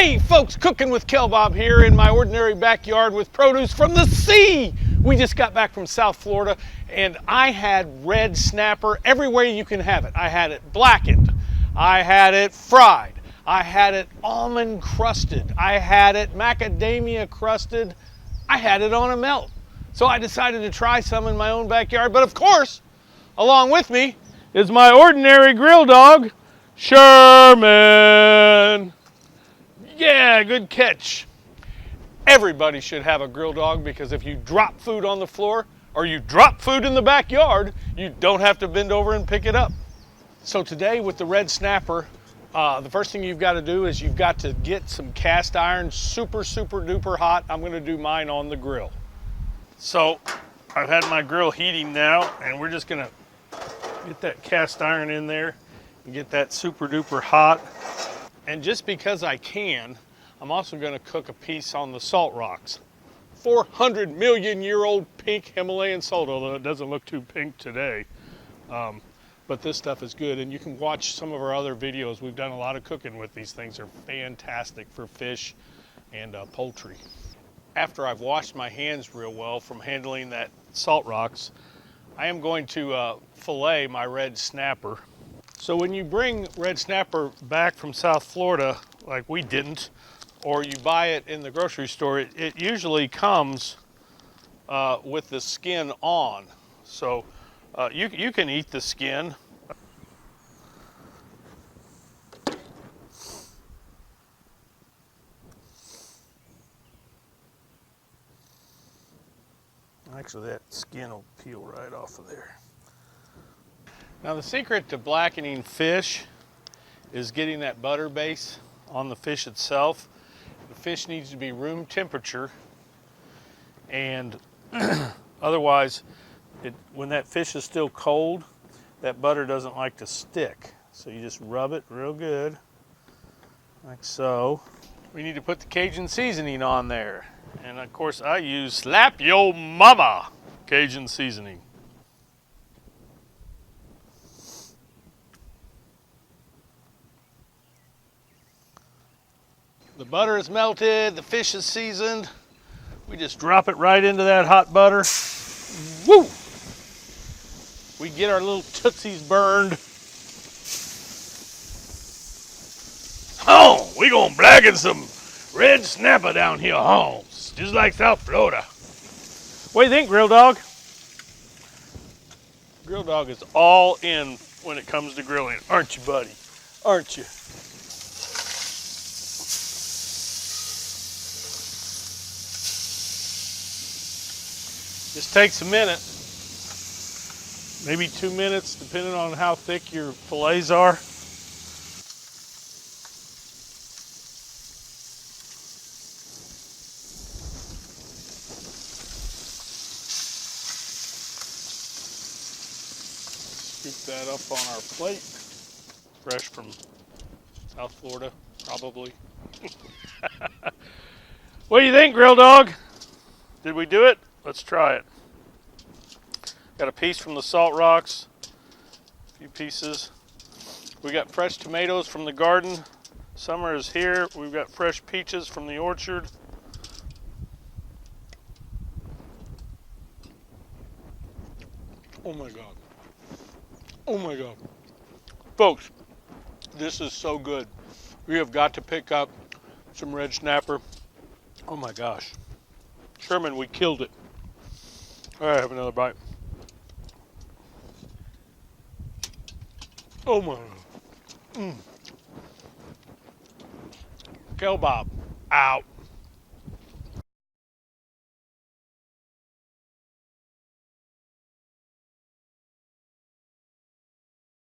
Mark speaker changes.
Speaker 1: Hey folks, Cooking with Kelbob here in my ordinary backyard with produce from the sea. We just got back from South Florida and I had red snapper every way you can have it. I had it blackened, I had it fried, I had it almond crusted, I had it macadamia crusted, I had it on a melt. So I decided to try some in my own backyard, but of course, along with me is my ordinary grill dog, Sherman. Yeah, good catch. Everybody should have a grill dog because if you drop food on the floor or you drop food in the backyard, you don't have to bend over and pick it up. So today with the red snapper, the first thing you've got to do is you've got to get some cast iron super duper hot. I'm going to do mine on the grill. So I've had my grill heating now and we're just going to get that cast iron in there and get that super duper hot. And just because I can, I'm also going to cook a piece on the salt rocks. 400 million year old pink Himalayan salt, although it doesn't look too pink today. But this stuff is good, and you can watch some of our other videos. We've done a lot of cooking with these things. They're fantastic for fish and poultry. After I've washed my hands real well from handling that salt rocks, I am going to fillet my red snapper. So when you bring red snapper back from South Florida, like we didn't, or you buy it in the grocery store, it usually comes with the skin on. So you can eat the skin. Actually, that skin will peel right off of there. Now the secret to blackening fish is getting that butter base on the fish itself. The fish needs to be room temperature, and otherwise, when that fish is still cold, that butter doesn't like to stick. So you just rub it real good, like so. We need to put the Cajun seasoning on there. And of course I use Slap Yo Mama Cajun seasoning. The butter is melted, the fish is seasoned. We just drop it right into that hot butter. Woo! We get our little tootsies burned. Oh, we gonna blacken some red snapper down here, Holmes, just like South Florida. What do you think, Grill Dog? Grill Dog is all in when it comes to grilling, aren't you, buddy? Aren't you? Just takes a minute, maybe 2 minutes, depending on how thick your fillets are. Scoop that up on our plate, fresh from South Florida, probably. What do you think, Grill Dog? Did we do it? Let's try it. Got a piece from the salt rocks, a few pieces. We got fresh tomatoes from the garden. Summer is here. We've got fresh peaches from the orchard. Oh my God. Oh my God. Folks, this is so good. We have got to pick up some red snapper. Oh my gosh. Sherman, we killed it. All right, have another bite. Oh my God. Kelbob, out.